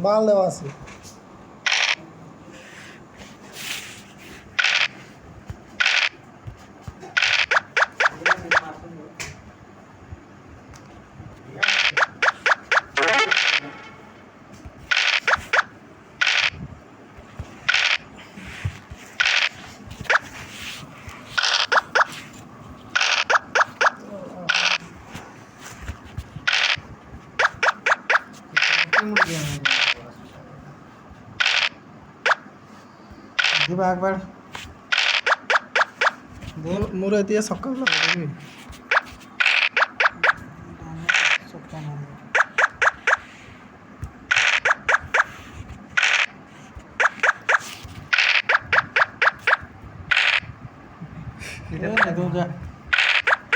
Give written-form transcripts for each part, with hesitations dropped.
মাল দেওয়া আছে। দিবা একবার মোর এতিয়া সকাল লাগবে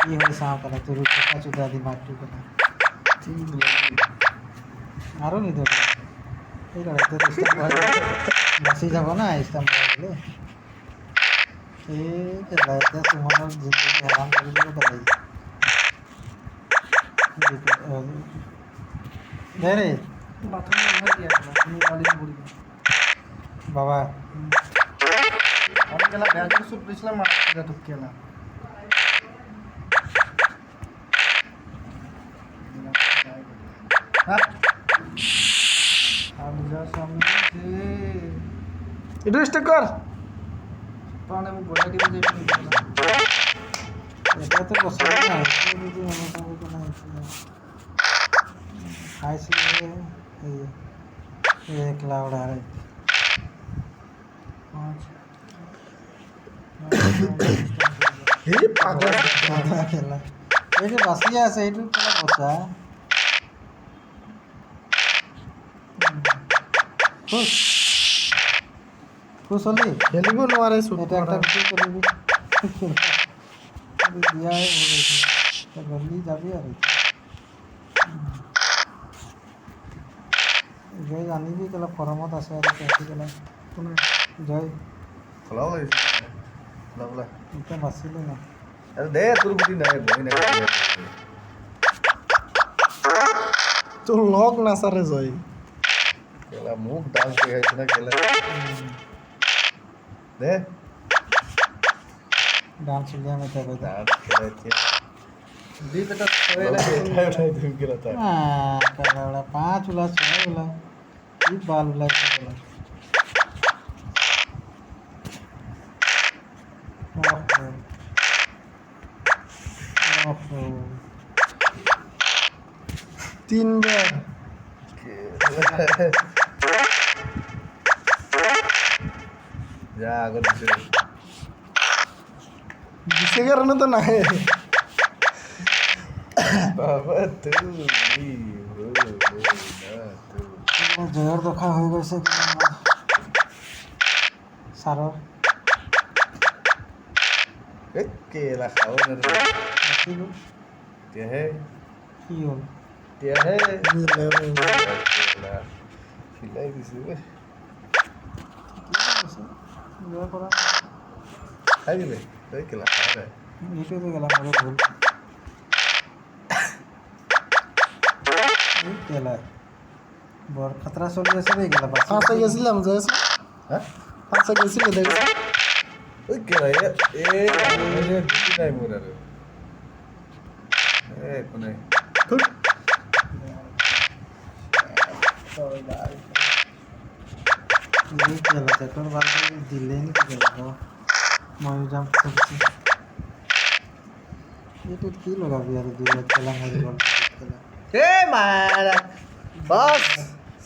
কি হয়েছে আপনারা তোর চুদা দি মারটু কেন আরো নি তো এই লড়াইতে বসে যাব না ইসলাম বলে ঠিক আছে তোমার জিন্দগি হারাম করে দিল তাই রে বাবা আমি গেলা ব্যাগের সুট দিছিলাম মাঠে ঢুকে গেলাম এটা স্টার্ট কর পানে আমি বলে দিব যে এটা তো বসে না যদি মনে করো না খাইছি এই এক লাউড আর এই পাগলা খেলা এই যে বাসিয়া আছে এইটু খেলা বসা খুশ খুশ হলি খেলিব নোৱাৰে সুট এটা একটা কি করবি দিয়া বলি যাবি আর জয় জানিবি কেলা ফরমত আছে আর কি কেলা কোনে জয় খোলাও লাগিছে খোলা খোলা এটা বাসিলি না আরে দে তোর গুটি নাই বই না তোৰ লগ নাচাৰে জয় কেলা মুখ ডান্স দেখাইছে না কেলা দে ডান্স লিয়া মে তবে ডান্স খেলাইছে দি বেটা উঠাই উঠাই তুমি কেলা তা কেলা ওলা 5 উলা 6 উলা এই বাল উলা কেলা তিনবার যা আগত দিছে দিছে কাৰণে তো নাহে বাবা তুই জয়র দেখা হয়ে গেছে সারর এ কেলা খাও না রে তে হে কি হল তে হে কেলা খিলাই দিছে জয় করা খাই দিলে তুই কেলা খাও রে ইউটিউবে গেলাম বড় ভুল কেলা বড় খতরা চলি আছে রে গেলা বাস ফাঁসা গেছিলাম জয় হ্যাঁ ফাঁসা গেছিল দেখ ওই কেলা এ গুটি নাই মোর আর এ কোনে এই কেলা তোর বাল দিলেন কি কেলা মই জাম করছি এটা কি লাগাবি আর দুই খেলা মরে বল খেলা এ মারা বস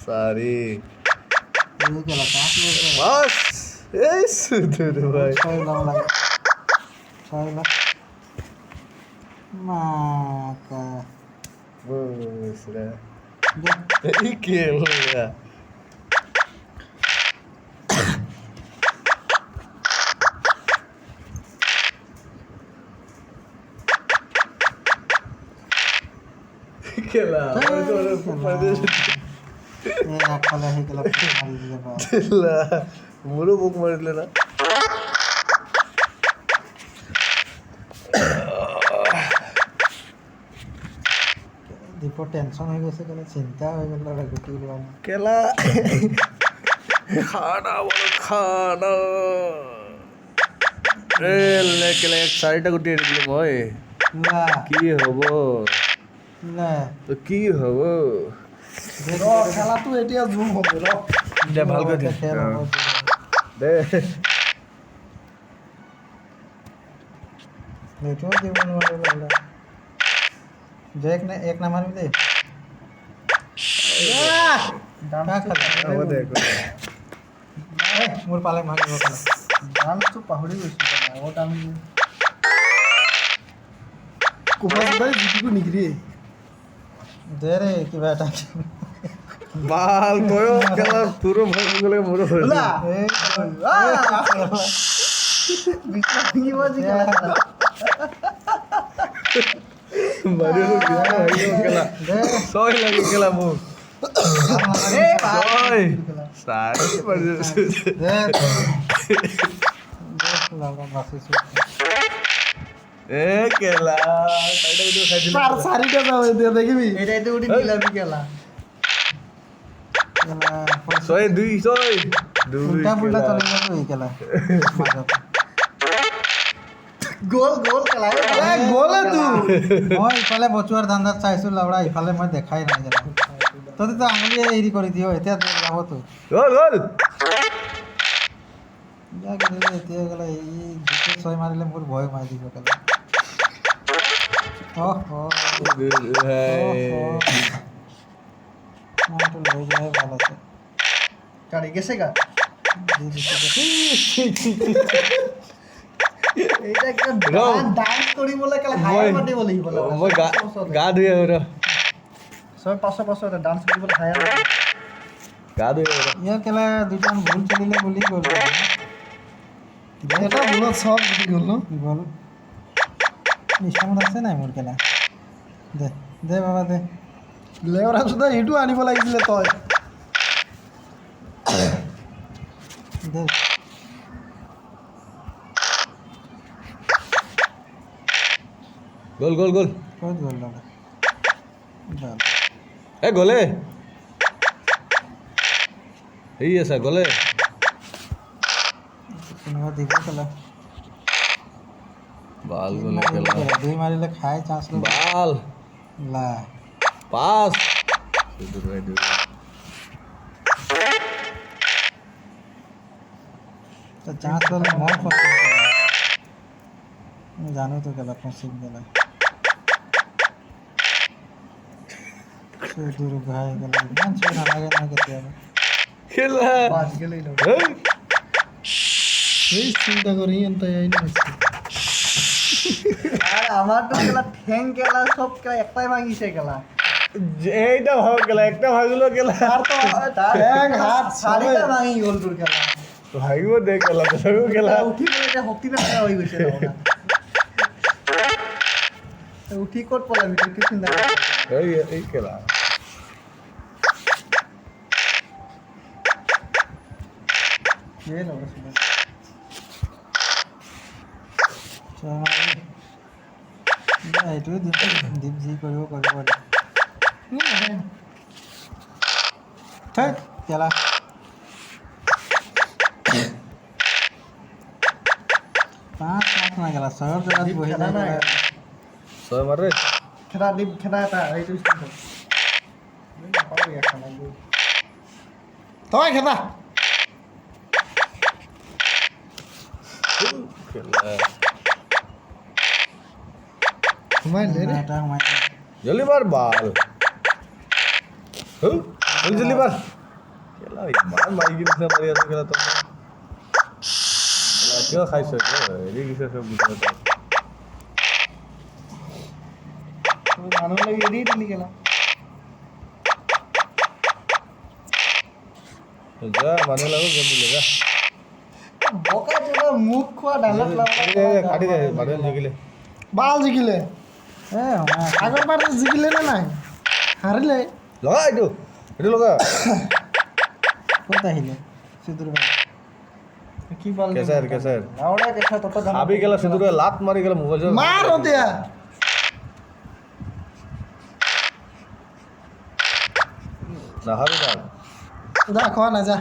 সরি এই খেলা কাজ করে বস এই সুদুর ভাই ছয় লাখ লাগে 6 লাখ মাকা বস রে দে এই কেলা কেলা এই একলা হয়ে গেল মারি দিলে বা কেলা মোরও বুক মারিলে না ওপৰত টেনশ্যন হৈ গৈছে কেলে চিন্তা হৈ গ'ল আৰু গুটি ওলোৱা নাই। কেলা খানা বলো খানা কেলা চাৰিটা গুটি এৰি দিলো মই লা কি হ'ব লা কি হ'ব খেলাটো এতিয়া জুম হ'ব ৰ দে ভালকৈ দে খেল হ'ব দে এইটোও দিব নোৱাৰিলে যে এক নামাৰিবি দেই কাক খালি? হ'ব দে মোৰ পালে মাৰিব পালে ডান্সটো পাহৰি গৈছোঁ আগত আমি কোবাই জিটিটো নিগিৰি দে ৰে কিবা এটা বাল তয়ো খেলা তোৰো ভয় হৈ গ'লে মোৰো ভয় ওলা এই বিছনা ভাঙিব যি খেলা মাৰিলো খেলা দে ছয় লাগি খেলা মোক এই ভাই ছয় চাৰি মাৰিছো দে লাগা বাচিছোঁ এ কেলা চাৰিটা ভিডিঅ' খাই দিলো চাৰিটা যাও এতিয়া দেখিবি এটাইতো উঠি নিলাবি খেলা ছয় দুই ছয় দুই উল্টা পুল্টা খেলা। চলি যাব এই খেলা মাজত গ'ল খেলা গ'লে তো মই ইফালে বচোৱাৰ ধান্দাত চাইছোঁ লাউৰা ইফালে মই দেখাই নাই খেলা তহঁতেতো আঙুলিয়ে হেৰি কৰি দিয় এতিয়া যাবতো গ'ল এতিয়া গ'লে এই দুটা ছয় মাৰিলে মোৰ ভয় মাৰি দিব খেলা মইতো লৈ যোৱাই ভাল আছে গাড়ি গেছে গা এইটা একটা ডান্স কৰিবলৈ কেলা হাই মাতিব লাগিব মই গা ধুই আহো ৰ সব পাছৰ এটা ডান্স কৰিবলৈ হাই গা ধুই আহো ৰ ইয়াৰ খেলা দুটামান ভুল খেলিলে বুলি গ'ল এটা ভুলত সব গুটি গ'ল ন গ'ল নিশ্চয় আছে নাই মোৰ খেলা দে দে বাবা দে লেওৰা সুদা এইটো আনিব লাগিছিলে তই দে গ'ল ক'ত গ'ল দাদা এ গ'লে এই আছে গ'লে কোনোবা দিব খেলা বাল গ'লে খেলা দুই মাৰিলে খাই চান্স ল'ব বাল লা পাঁচ চান্স ল'লে মই ফচিম মই জানো তো খেলা ফচিম খেলা দূৰ ঘাই গ'লা ইমান চোৰ নালাগে নহয় কেতিয়াবা খেলা বাজ গেলেই লগ হেই, এই চিন্তা কৰি এনতে এই না আর আমার তো খেলা ঠ্যাং খেলা সব খেলা একটাই ভাঙিছে খেলা এইটা ভাগ খেলা একটা ভাগলো খেলা আর তো ঠ্যাং হাত সারিটা ভাঙি গল তোর খেলা ভাগিব দে খেলা তথাপিও খেলা উঠি গ'লে এটা শক্তি নাথকা হৈ গৈছে নহ'লে। উঠি ক'ত পলাবি তই কি চিন্তা কৰিছ? এই খেলা এই লগাইছিলে এইটোৱে দীপ যি কৰিব ধেৎ খেলা পাঁচ মাৰ্ক নাই খেলা ছয়ৰ জেগাত বহি খেলা নাই যায় ছয় মাৰে খেলা দীপ খেলা এটা এইটো ষ্টাৰ্ট হ'ল। এই নাপাওঁ ইয়াক খেলা গৈ। তই খেলা খেলা সোমাই দে ৰে। এটা সোমাই যায়। জলদি মাৰ বাল জলদি মাৰ খেলা ইমান মাৰি কিনে মাৰি আছো খেলা তই খেলা কিয় খাইছ হেৰি দিছে চব বুজি নাপাওঁ তই মানুহ লাগি এৰি দিলি খেলা যা মানুহ লাগো গেম দিলে যা বকা যেটা মুখ খোৱা ডালত কাটি দে মানুহ জিকিলে বাল জিকিলে সোমাই আছে। আগৰবাৰ জিকিলে নে নাই হাৰিলে লগা এইটো লগা ক'ত আহিলে চিদুৰ ভাই কি বাল কেঁচাৰ লাউৰা কেঁচা তত ভাবি গেলা সিধুৰে লাত মাৰি গেলা মোবাইল মাৰ এতিয়া নাখাবি না যা খোৱা না যা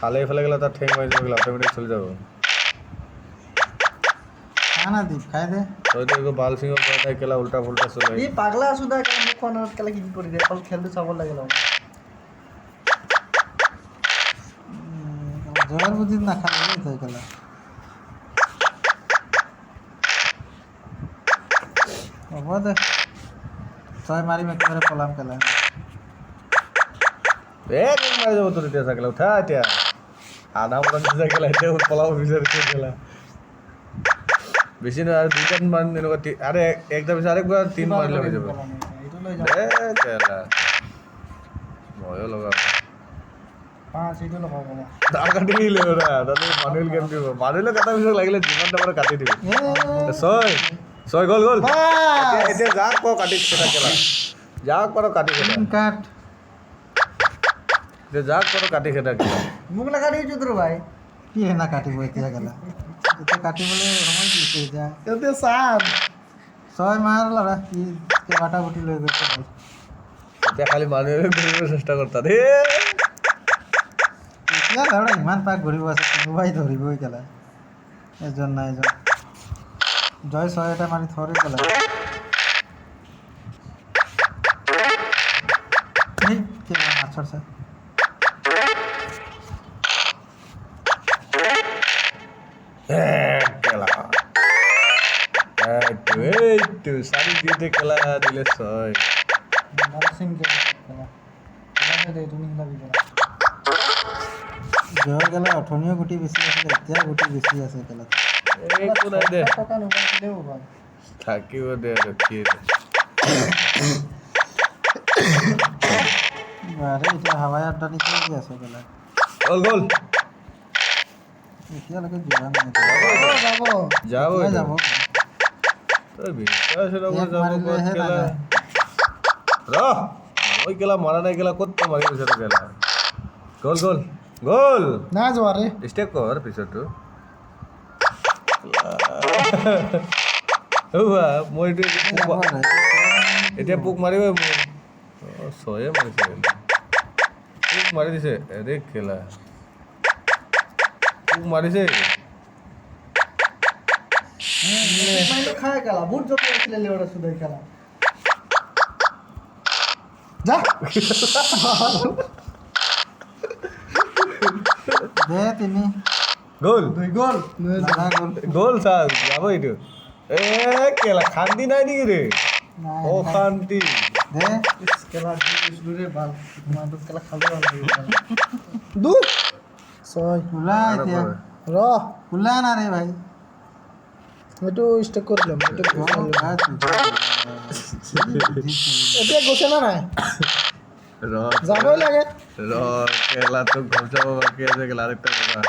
খালে এইফালে গেলে তাত ঠেং মাৰি যাব অট'মেটিক চলি যাব খা না দীপ খাই দে তইতো একো বাল চিঙৰ পৰা তাই কেলা উল্টা ফুল্টা চলাই ই পাগলা আছো দা কেলা মোক কোৱা কেলা কি কৰি দিয়ে অকল খেলটো চাব লাগে লওঁ জয়ৰ বুদ্ধিত নাখালে তই কেলা হ'ব দে তই মাৰিম একেবাৰে পলাম কেলা এক মাৰি যাব তোৰ এতিয়া চাকেলা উঠা এতিয়া আধা মৰা নিচিনা কেলা এতিয়া পলাব বিচাৰিছে কেলা বেছি নহয় আৰু দুইটাত মান এনেকুৱা আৰে একটা পিছত আৰেকবাৰ 3 মাৰিলে হৈ যাব এইটো লৈ যা কেলা ময়ো লগাম 5 এইটো লগাও কেলা তাৰ কাটি দিলে ওরা তাহলে মানুয়েল গেম দিব মানুয়েল কাটা পিছত লাগিলে যিমানটা পারে কাটি দিবি ছয় ছয় গোল গোল এতিয়া যাক কো কাটি সেটা কেলা যাক পারো কাটি সেটা কাট যে যাক পারো কাটি সেটা কেলা মোক লগাই দিছো তোৰ ভাই কি হেনা কাটিব এতিয়া কেলা এতিয়া কাটিবলৈ সময় কি হৈছে এতিয়া এতে সাত ছয় মাৰ ল'ৰা কি কেইবাটা গুটি লৈ গৈছে বল এতিয়া খালি মানুয়েল ধৰিব চেষ্টা কৰতা দে এতিয়া ল'ৰা ইমান পাক ঘূৰিব আছে কোনোবাই ধৰিবই কেলা এজন নাই এজন জয় ছয় এটা মাৰি থৰে কেলা এই কেলা মাছৰ চাই কেলা এইটো সাৰি দিতে কেলা দিলে ছয় নাৰ্সিং কে কেলা কেলা দে তুমি লাগি কেলা জয়ৰ কেলা অথনিও গুটি বেছি আছিলে এতিয়া গুটি বেছি আছে কেলা একো নাই দে টকা নগলেও ভাই থাকিব দে ৰখি দে আৰে এতিয়া হাৱাই আড্ডা নিচিনা কি আছে কেলা গ'ল গ'ল এতিয়ালৈকে যোৱা নাই যাব যাব এতিয়া যাব তই বিশ্বাস নকৰ এক যাব মাৰিলেহে কেলা নাযায়। ৰহ মই কেলা মাৰা নাই কেলা ক'ত তই মাৰি গৈছ কেলা গ'ল গ'ল গ'ল না যোৱা ৰে ষ্টেক কৰ পিছতো মই এতিয়া পোক মাৰিবই মোৰ ছয়ে মাৰিছে পোক মাৰি দিছে এৰে কেলা পোক মাৰিছে মাইলো খায় কেলা বহুত জপি আছিলে লেওৰা সুদাই কেলা যা দে তিনি গ'ল দুই গল লাগা গ'ল গ'ল চাল যাব এইটো এ কেলা শান্তি নাই নেকি ৰে নাই অশান্তি দে কেলা দিছিলো ৰে ভাল তোমাৰটো কেলা খালো ভাল দুই ছয় ওলা এতিয়া ৰ ওলা না ৰে ভাই এইটো ষ্টেক কৰি ল'ম এইটো এতিয়া গৈছে না নাই ৰ যাবই লাগে ৰ কেলা তোক ঘৰ যাব বাকী আছে কেলা আরেকটা কথা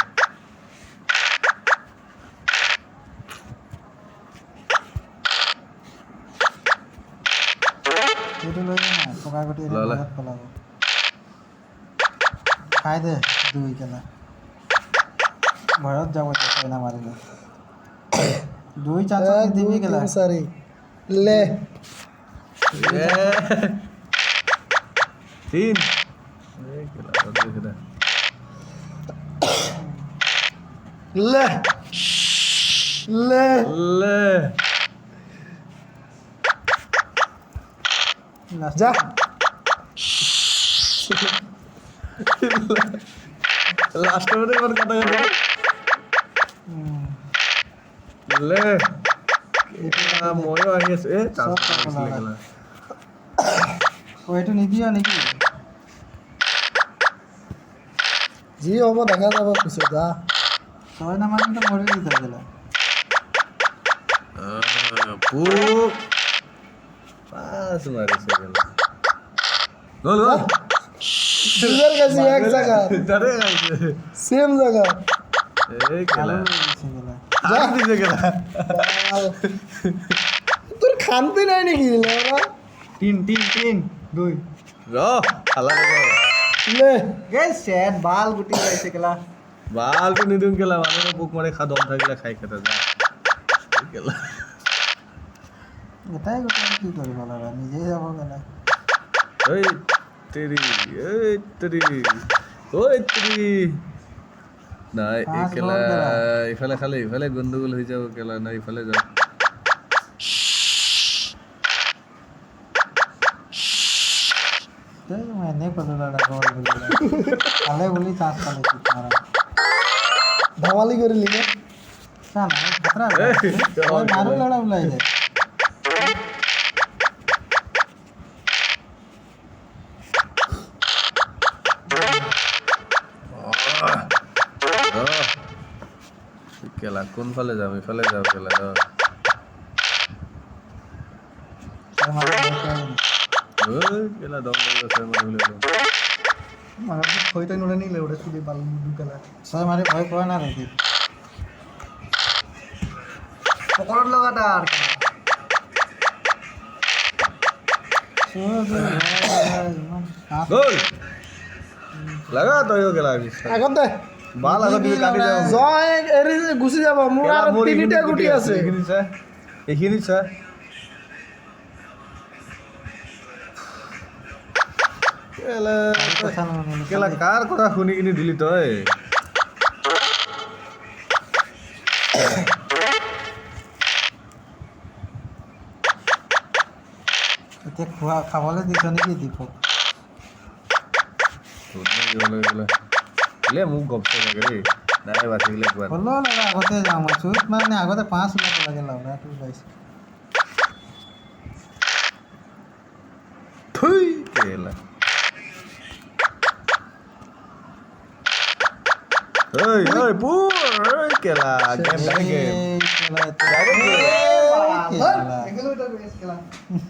এইটো লৈ যা না টকা গুটি ল, ল। পলাব খাই দে দুই কেলা ঘৰত যাব এতিয়া কইনা মাৰিলে দুই চান্স দিবি কেলা চাৰি লে এ তিন এ কেলা বাদ দে লে লে লে লাষ্ট যা লাস্ট में एक बार कटा गया ले এটা ময়ো আহি আছে এ চব চান্স কলা লাগিলে ও এইটো নিদিয় নেকি যি হ'ব দেখা যাব পিছত যা ছয় নামাৰিলে মৰি দিছে কেলা পুক পাঁচ মাৰিছে গেলা গ'ল গ'ল দুজন গেছি এক জায়গা তারে গাইছে সেম জায়গা এই কেলা আলু দিছে কেলা যা দিছে কেলা তোর খানতে নাই নাকি লেওরা তিন তিন তিন দুই র খালা রে লে গে সেট বাল গুটি গাইছে কেলা বালটো নিদিম কেলা মানুহে পুক মাৰি খা দম থাকিলে খাই খেতে যা এই কেলা এটাই গুটি কি কৰিব লগা নিজেই যাব কেলা এই তেরি না এই পাঁচ খেলা বল খেলা। ইফালে খালি ইফালে গন্ডগোল হয়ে যাব খেলা না ইফালে যাও मैंने पता लगा गोल बोला खाले बोली चांस पाले तुम्हारा ধামালি করে লিখে क्या ना खतरा है ए, और मारो लड़ा बुलाई है খেলা কোনফালে যাম ইফালে যাও খেলা খেলা দম লাগি আছে মানুহ মানুষ হইতে নোড়ে নিলে ওটা শুধু বাল দুকালা सर हमारे भाई कोई ना रहती পকড় লাগাটা আর কেন গোল লাগা তো ইও খেলা আগত দে বাল আগত দিবি কাটি যাও জয় এৰি গুচি যাব মোৰ খেলা আৰু মোৰ তিনিটা গুটি আছে এইখিনি চা কেলা কাৰ কথা শুনি কিনি দিলি তই এতিয়া খোৱা খাবলৈ দিছ নেকি দীপক মোক গপছে লাগে দেই নাই বাচি গ'লে কোৱা হ'লেও লগা আগতে যাওঁ মই চুইত মানে আগতে 5 ওলাব লাগে লগাটো ওলাইছে থুই কেলা ঐ পুৰ কেলা গেম ডাইৰেক্ট গেম এই খেলা এতিয়া- বাল খেলা। এগুলো এটা বেশ খেলা